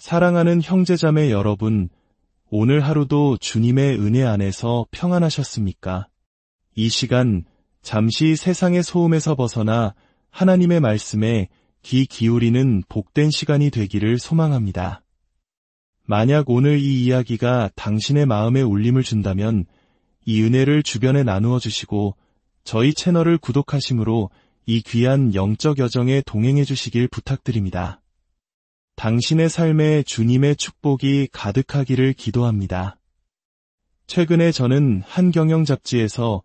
사랑하는 형제자매 여러분, 오늘 하루도 주님의 은혜 안에서 평안하셨습니까? 이 시간 잠시 세상의 소음에서 벗어나 하나님의 말씀에 귀 기울이는 복된 시간이 되기를 소망합니다. 만약 오늘 이 이야기가 당신의 마음에 울림을 준다면 이 은혜를 주변에 나누어 주시고 저희 채널을 구독하심으로 이 귀한 영적 여정에 동행해 주시길 부탁드립니다. 당신의 삶에 주님의 축복이 가득하기를 기도합니다. 최근에 저는 한 경영 잡지에서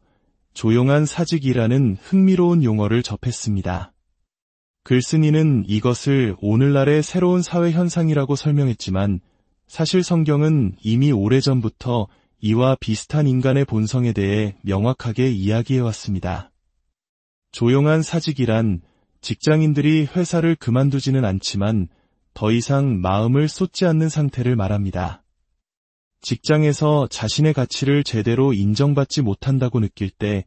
조용한 사직이라는 흥미로운 용어를 접했습니다. 글쓴이는 이것을 오늘날의 새로운 사회 현상이라고 설명했지만 사실 성경은 이미 오래전부터 이와 비슷한 인간의 본성에 대해 명확하게 이야기해왔습니다. 조용한 사직이란 직장인들이 회사를 그만두지는 않지만 더 이상 마음을 쏟지 않는 상태를 말합니다. 직장에서 자신의 가치를 제대로 인정받지 못한다고 느낄 때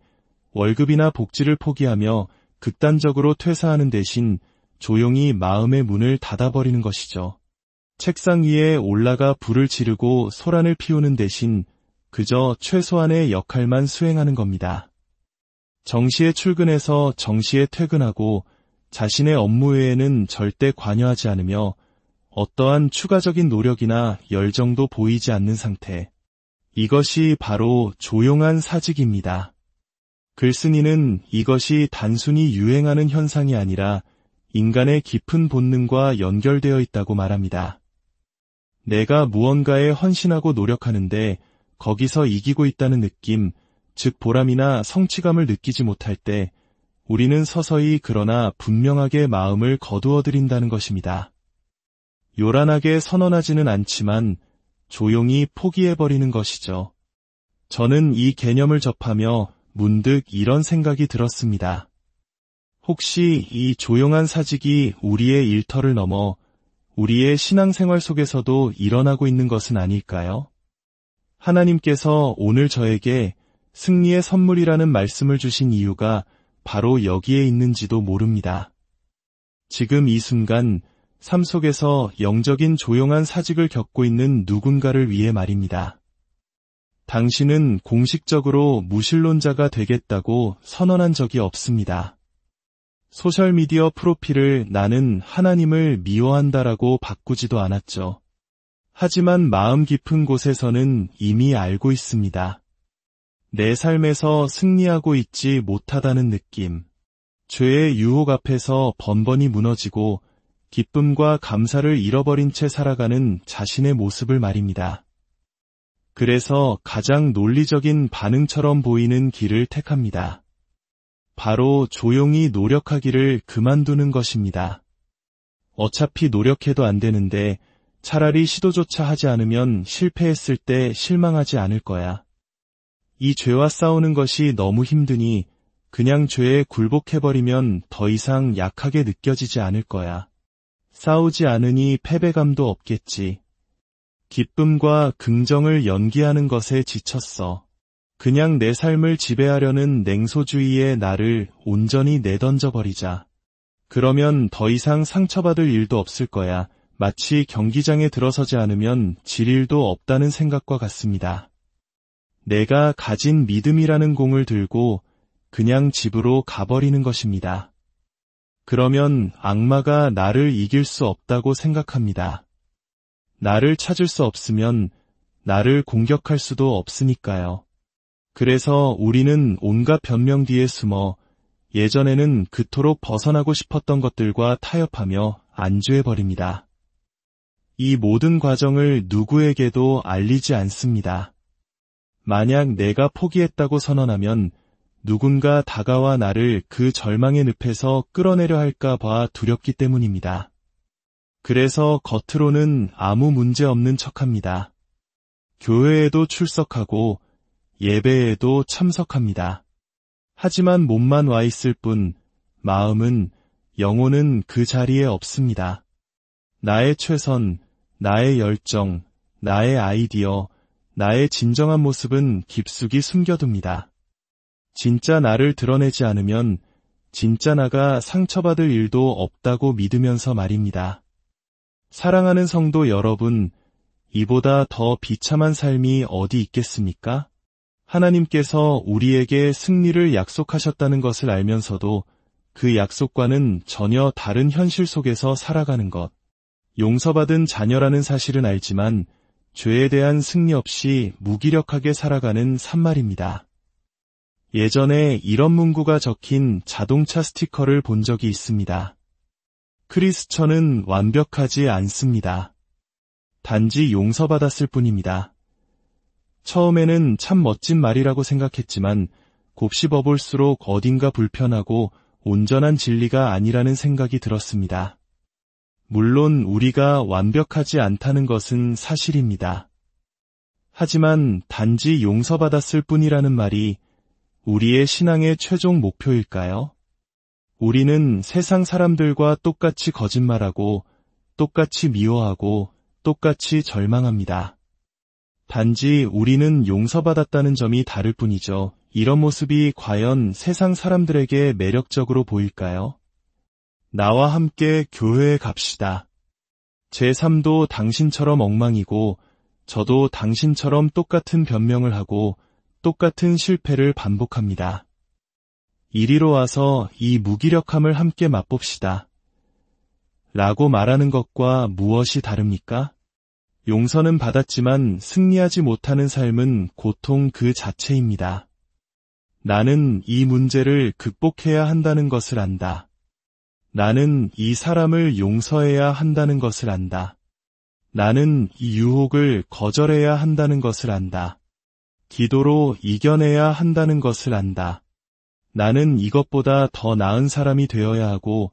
월급이나 복지를 포기하며 극단적으로 퇴사하는 대신 조용히 마음의 문을 닫아버리는 것이죠. 책상 위에 올라가 불을 지르고 소란을 피우는 대신 그저 최소한의 역할만 수행하는 겁니다. 정시에 출근해서 정시에 퇴근하고 자신의 업무 외에는 절대 관여하지 않으며 어떠한 추가적인 노력이나 열정도 보이지 않는 상태. 이것이 바로 조용한 사직입니다. 글쓴이는 이것이 단순히 유행하는 현상이 아니라 인간의 깊은 본능과 연결되어 있다고 말합니다. 내가 무언가에 헌신하고 노력하는데 거기서 이기고 있다는 느낌, 즉 보람이나 성취감을 느끼지 못할 때 우리는 서서히 그러나 분명하게 마음을 거두어들인다는 것입니다. 요란하게 선언하지는 않지만 조용히 포기해버리는 것이죠. 저는 이 개념을 접하며 문득 이런 생각이 들었습니다. 혹시 이 조용한 사직이 우리의 일터를 넘어 우리의 신앙생활 속에서도 일어나고 있는 것은 아닐까요? 하나님께서 오늘 저에게 승리의 선물이라는 말씀을 주신 이유가 바로 여기에 있는지도 모릅니다. 지금 이 순간 삶 속에서 영적인 조용한 사직을 겪고 있는 누군가를 위해 말입니다. 당신은 공식적으로 무신론자가 되겠다고 선언한 적이 없습니다. 소셜미디어 프로필을 나는 하나님을 미워한다라고 바꾸지도 않았죠. 하지만 마음 깊은 곳에서는 이미 알고 있습니다. 내 삶에서 승리하고 있지 못하다는 느낌, 죄의 유혹 앞에서 번번이 무너지고 기쁨과 감사를 잃어버린 채 살아가는 자신의 모습을 말입니다. 그래서 가장 논리적인 반응처럼 보이는 길을 택합니다. 바로 조용히 노력하기를 그만두는 것입니다. 어차피 노력해도 안 되는데 차라리 시도조차 하지 않으면 실패했을 때 실망하지 않을 거야. 이 죄와 싸우는 것이 너무 힘드니 그냥 죄에 굴복해버리면 더 이상 약하게 느껴지지 않을 거야. 싸우지 않으니 패배감도 없겠지. 기쁨과 긍정을 연기하는 것에 지쳤어. 그냥 내 삶을 지배하려는 냉소주의의 나를 온전히 내던져버리자. 그러면 더 이상 상처받을 일도 없을 거야. 마치 경기장에 들어서지 않으면 질 일도 없다는 생각과 같습니다. 내가 가진 믿음이라는 공을 들고 그냥 집으로 가버리는 것입니다. 그러면 악마가 나를 이길 수 없다고 생각합니다. 나를 찾을 수 없으면 나를 공격할 수도 없으니까요. 그래서 우리는 온갖 변명 뒤에 숨어 예전에는 그토록 벗어나고 싶었던 것들과 타협하며 안주해버립니다. 이 모든 과정을 누구에게도 알리지 않습니다. 만약 내가 포기했다고 선언하면 누군가 다가와 나를 그 절망의 늪에서 끌어내려 할까 봐 두렵기 때문입니다. 그래서 겉으로는 아무 문제 없는 척합니다. 교회에도 출석하고 예배에도 참석합니다. 하지만 몸만 와 있을 뿐 마음은, 영혼은 그 자리에 없습니다. 나의 최선, 나의 열정, 나의 아이디어, 나의 진정한 모습은 깊숙이 숨겨둡니다. 진짜 나를 드러내지 않으면 진짜 나가 상처받을 일도 없다고 믿으면서 말입니다. 사랑하는 성도 여러분, 이보다 더 비참한 삶이 어디 있겠습니까? 하나님께서 우리에게 승리를 약속하셨다는 것을 알면서도 그 약속과는 전혀 다른 현실 속에서 살아가는 것. 용서받은 자녀라는 사실은 알지만 죄에 대한 승리 없이 무기력하게 살아가는 산말입니다. 예전에 이런 문구가 적힌 자동차 스티커를 본 적이 있습니다. 크리스천은 완벽하지 않습니다. 단지 용서받았을 뿐입니다. 처음에는 참 멋진 말이라고 생각했지만 곱씹어볼수록 어딘가 불편하고 온전한 진리가 아니라는 생각이 들었습니다. 물론 우리가 완벽하지 않다는 것은 사실입니다. 하지만 단지 용서받았을 뿐이라는 말이 우리의 신앙의 최종 목표일까요? 우리는 세상 사람들과 똑같이 거짓말하고 똑같이 미워하고 똑같이 절망합니다. 단지 우리는 용서받았다는 점이 다를 뿐이죠. 이런 모습이 과연 세상 사람들에게 매력적으로 보일까요? 나와 함께 교회에 갑시다. 제 삶도 당신처럼 엉망이고 저도 당신처럼 똑같은 변명을 하고 똑같은 실패를 반복합니다. 이리로 와서 이 무기력함을 함께 맛봅시다. 라고 말하는 것과 무엇이 다릅니까? 용서는 받았지만 승리하지 못하는 삶은 고통 그 자체입니다. 나는 이 문제를 극복해야 한다는 것을 안다. 나는 이 사람을 용서해야 한다는 것을 안다. 나는 이 유혹을 거절해야 한다는 것을 안다. 기도로 이겨내야 한다는 것을 안다. 나는 이것보다 더 나은 사람이 되어야 하고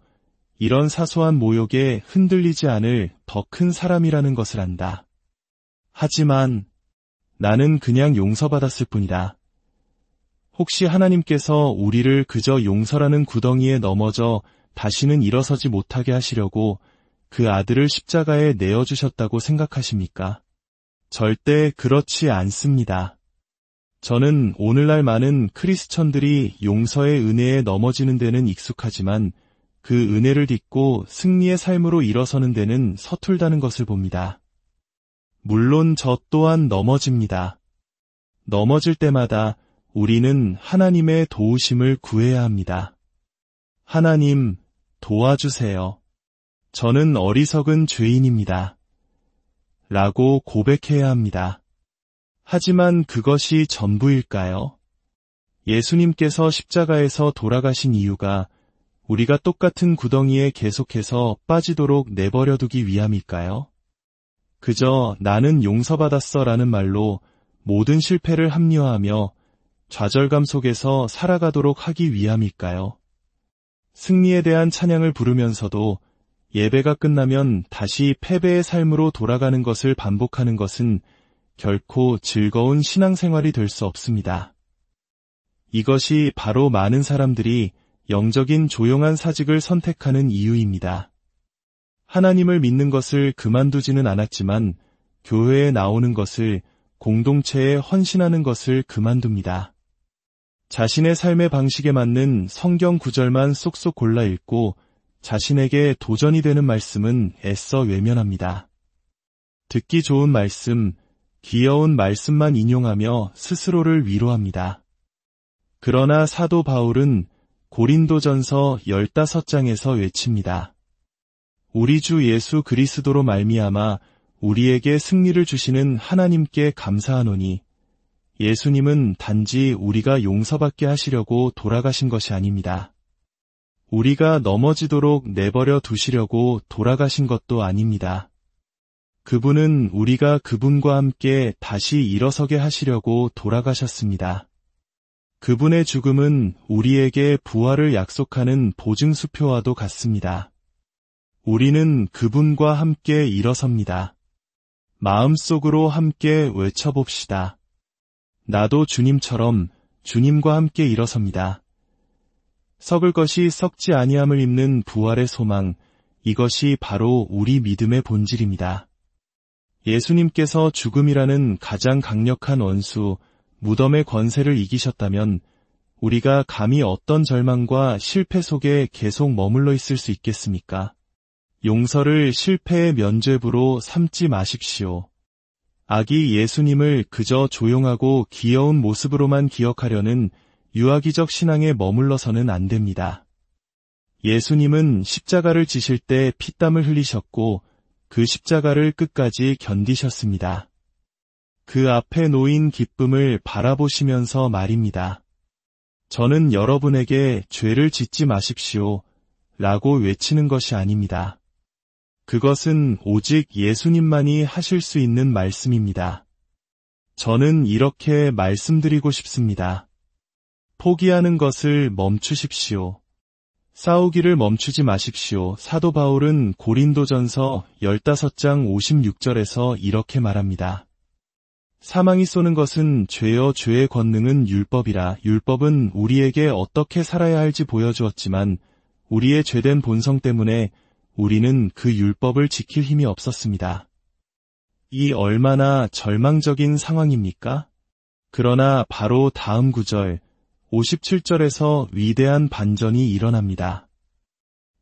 이런 사소한 모욕에 흔들리지 않을 더 큰 사람이라는 것을 안다. 하지만 나는 그냥 용서받았을 뿐이다. 혹시 하나님께서 우리를 그저 용서라는 구덩이에 넘어져 다시는 일어서지 못하게 하시려고 그 아들을 십자가에 내어주셨다고 생각하십니까? 절대 그렇지 않습니다. 저는 오늘날 많은 크리스천들이 용서의 은혜에 넘어지는 데는 익숙하지만 그 은혜를 딛고 승리의 삶으로 일어서는 데는 서툴다는 것을 봅니다. 물론 저 또한 넘어집니다. 넘어질 때마다 우리는 하나님의 도우심을 구해야 합니다. 하나님, 도와주세요. 저는 어리석은 죄인입니다. 라고 고백해야 합니다. 하지만 그것이 전부일까요? 예수님께서 십자가에서 돌아가신 이유가 우리가 똑같은 구덩이에 계속해서 빠지도록 내버려두기 위함일까요? 그저 나는 용서받았어 라는 말로 모든 실패를 합리화하며 좌절감 속에서 살아가도록 하기 위함일까요? 승리에 대한 찬양을 부르면서도 예배가 끝나면 다시 패배의 삶으로 돌아가는 것을 반복하는 것은 결코 즐거운 신앙생활이 될 수 없습니다. 이것이 바로 많은 사람들이 영적인 조용한 사직을 선택하는 이유입니다. 하나님을 믿는 것을 그만두지는 않았지만 교회에 나오는 것을, 공동체에 헌신하는 것을 그만둡니다. 자신의 삶의 방식에 맞는 성경 구절만 쏙쏙 골라 읽고 자신에게 도전이 되는 말씀은 애써 외면합니다. 듣기 좋은 말씀, 귀여운 말씀만 인용하며 스스로를 위로합니다. 그러나 사도 바울은 고린도전서 15장에서 외칩니다. 우리 주 예수 그리스도로 말미암아 우리에게 승리를 주시는 하나님께 감사하노니 예수님은 단지 우리가 용서받게 하시려고 돌아가신 것이 아닙니다. 우리가 넘어지도록 내버려 두시려고 돌아가신 것도 아닙니다. 그분은 우리가 그분과 함께 다시 일어서게 하시려고 돌아가셨습니다. 그분의 죽음은 우리에게 부활을 약속하는 보증수표와도 같습니다. 우리는 그분과 함께 일어섭니다. 마음속으로 함께 외쳐봅시다. 나도 주님처럼 주님과 함께 일어섭니다. 썩을 것이 썩지 아니함을 입는 부활의 소망, 이것이 바로 우리 믿음의 본질입니다. 예수님께서 죽음이라는 가장 강력한 원수, 무덤의 권세를 이기셨다면 우리가 감히 어떤 절망과 실패 속에 계속 머물러 있을 수 있겠습니까? 용서를 실패의 면죄부로 삼지 마십시오. 아기 예수님을 그저 조용하고 귀여운 모습으로만 기억하려는 유아기적 신앙에 머물러서는 안 됩니다. 예수님은 십자가를 지실 때 피땀을 흘리셨고 그 십자가를 끝까지 견디셨습니다. 그 앞에 놓인 기쁨을 바라보시면서 말입니다. 저는 여러분에게 죄를 짓지 마십시오 라고 외치는 것이 아닙니다. 그것은 오직 예수님만이 하실 수 있는 말씀입니다. 저는 이렇게 말씀드리고 싶습니다. 포기하는 것을 멈추십시오. 싸우기를 멈추지 마십시오. 사도 바울은 고린도전서 15장 56절에서 이렇게 말합니다. 사망이 쏘는 것은 죄여 죄의 권능은 율법이라. 율법은 우리에게 어떻게 살아야 할지 보여주었지만 우리의 죄된 본성 때문에 우리는 그 율법을 지킬 힘이 없었습니다. 이 얼마나 절망적인 상황입니까? 그러나 바로 다음 구절 57절에서 위대한 반전이 일어납니다.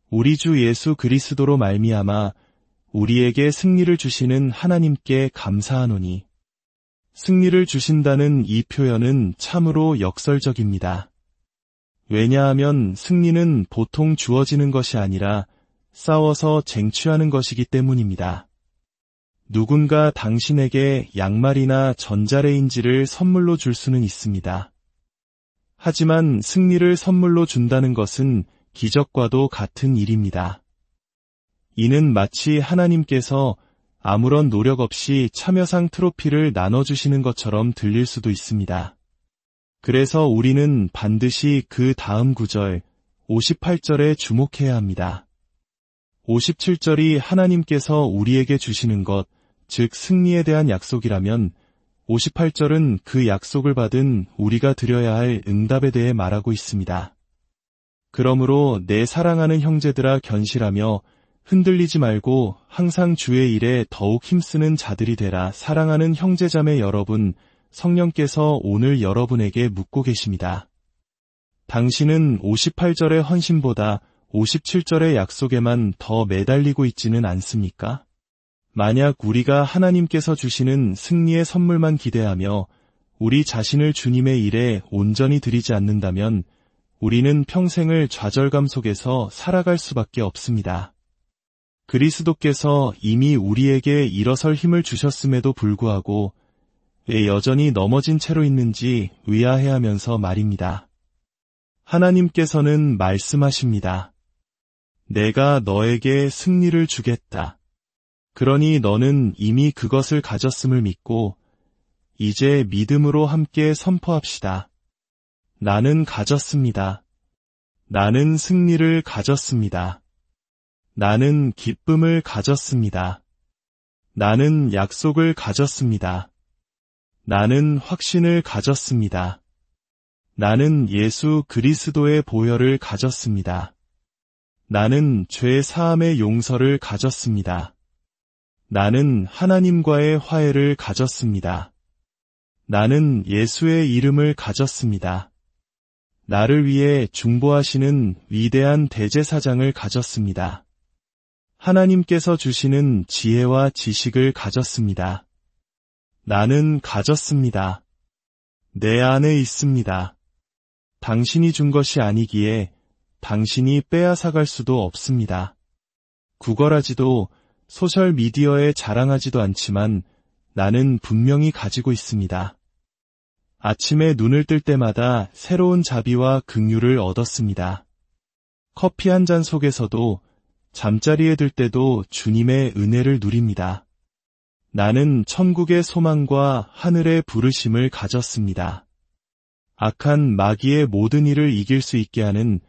우리 주 예수 그리스도로 말미암아 우리에게 승리를 주시는 하나님께 감사하노니. 승리를 주신다는 이 표현은 참으로 역설적입니다. 왜냐하면 승리는 보통 주어지는 것이 아니라 싸워서 쟁취하는 것이기 때문입니다. 누군가 당신에게 양말이나 전자레인지를 선물로 줄 수는 있습니다. 하지만 승리를 선물로 준다는 것은 기적과도 같은 일입니다. 이는 마치 하나님께서 아무런 노력 없이 참여상 트로피를 나눠주시는 것처럼 들릴 수도 있습니다. 그래서 우리는 반드시 그 다음 구절 58절에 주목해야 합니다. 57절이 하나님께서 우리에게 주시는 것, 즉 승리에 대한 약속이라면 58절은 그 약속을 받은 우리가 드려야 할 응답에 대해 말하고 있습니다. 그러므로 내 사랑하는 형제들아 견실하며 흔들리지 말고 항상 주의 일에 더욱 힘쓰는 자들이 되라. 사랑하는 형제자매 여러분, 성령께서 오늘 여러분에게 묻고 계십니다. 당신은 58절의 헌신보다 57절의 약속에만 더 매달리고 있지는 않습니까? 만약 우리가 하나님께서 주시는 승리의 선물만 기대하며 우리 자신을 주님의 일에 온전히 드리지 않는다면 우리는 평생을 좌절감 속에서 살아갈 수밖에 없습니다. 그리스도께서 이미 우리에게 일어설 힘을 주셨음에도 불구하고 왜 여전히 넘어진 채로 있는지 의아해하면서 말입니다. 하나님께서는 말씀하십니다. 내가 너에게 승리를 주겠다. 그러니 너는 이미 그것을 가졌음을 믿고 이제 믿음으로 함께 선포합시다. 나는 가졌습니다. 나는 승리를 가졌습니다. 나는 기쁨을 가졌습니다. 나는 약속을 가졌습니다. 나는 확신을 가졌습니다. 나는 예수 그리스도의 보혈을 가졌습니다. 나는 죄 사함의 용서를 가졌습니다. 나는 하나님과의 화해를 가졌습니다. 나는 예수의 이름을 가졌습니다. 나를 위해 중보하시는 위대한 대제사장을 가졌습니다. 하나님께서 주시는 지혜와 지식을 가졌습니다. 나는 가졌습니다. 내 안에 있습니다. 당신이 준 것이 아니기에 당신이 빼앗아갈 수도 없습니다. 구걸하지도 소셜미디어에 자랑하지도 않지만 나는 분명히 가지고 있습니다. 아침에 눈을 뜰 때마다 새로운 자비와 긍휼을 얻었습니다. 커피 한 잔 속에서도 잠자리에 들 때도 주님의 은혜를 누립니다. 나는 천국의 소망과 하늘의 부르심을 가졌습니다. 악한 마귀의 모든 일을 이길 수 있게 하는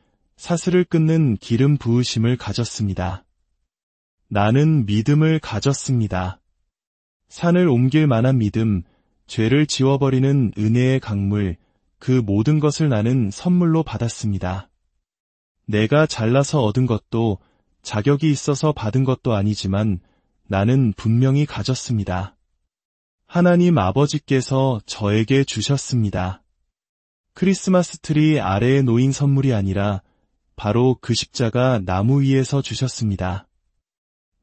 사슬을 끊는 기름 부으심을 가졌습니다. 나는 믿음을 가졌습니다. 산을 옮길 만한 믿음, 죄를 지워버리는 은혜의 강물, 그 모든 것을 나는 선물로 받았습니다. 내가 잘나서 얻은 것도 자격이 있어서 받은 것도 아니지만 나는 분명히 가졌습니다. 하나님 아버지께서 저에게 주셨습니다. 크리스마스 트리 아래에 놓인 선물이 아니라 바로 그 십자가 나무 위에서 주셨습니다.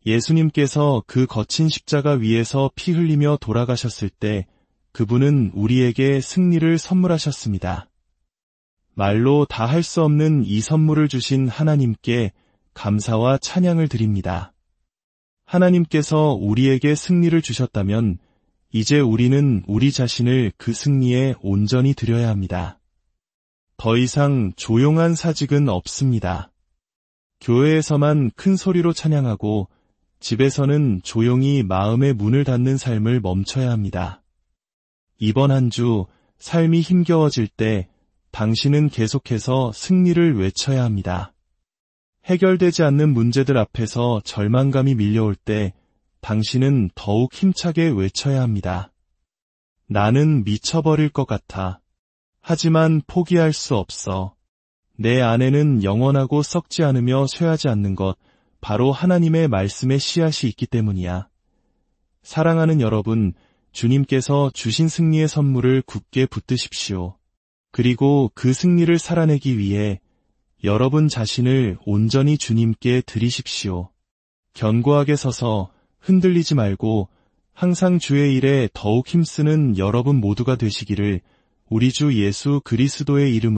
예수님께서 그 거친 십자가 위에서 피 흘리며 돌아가셨을 때 그분은 우리에게 승리를 선물하셨습니다. 말로 다 할 수 없는 이 선물을 주신 하나님께 감사와 찬양을 드립니다. 하나님께서 우리에게 승리를 주셨다면 이제 우리는 우리 자신을 그 승리에 온전히 드려야 합니다. 더 이상 조용한 사직은 없습니다. 교회에서만 큰 소리로 찬양하고 집에서는 조용히 마음의 문을 닫는 삶을 멈춰야 합니다. 이번 한 주 삶이 힘겨워질 때 당신은 계속해서 승리를 외쳐야 합니다. 해결되지 않는 문제들 앞에서 절망감이 밀려올 때 당신은 더욱 힘차게 외쳐야 합니다. 나는 미쳐버릴 것 같아. 하지만 포기할 수 없어. 내 안에는 영원하고 썩지 않으며 쇠하지 않는 것, 바로 하나님의 말씀의 씨앗이 있기 때문이야. 사랑하는 여러분, 주님께서 주신 승리의 선물을 굳게 붙드십시오. 그리고 그 승리를 살아내기 위해 여러분 자신을 온전히 주님께 드리십시오. 견고하게 서서 흔들리지 말고 항상 주의 일에 더욱 힘쓰는 여러분 모두가 되시기를 우리 주 예수 그리스도의 이름으로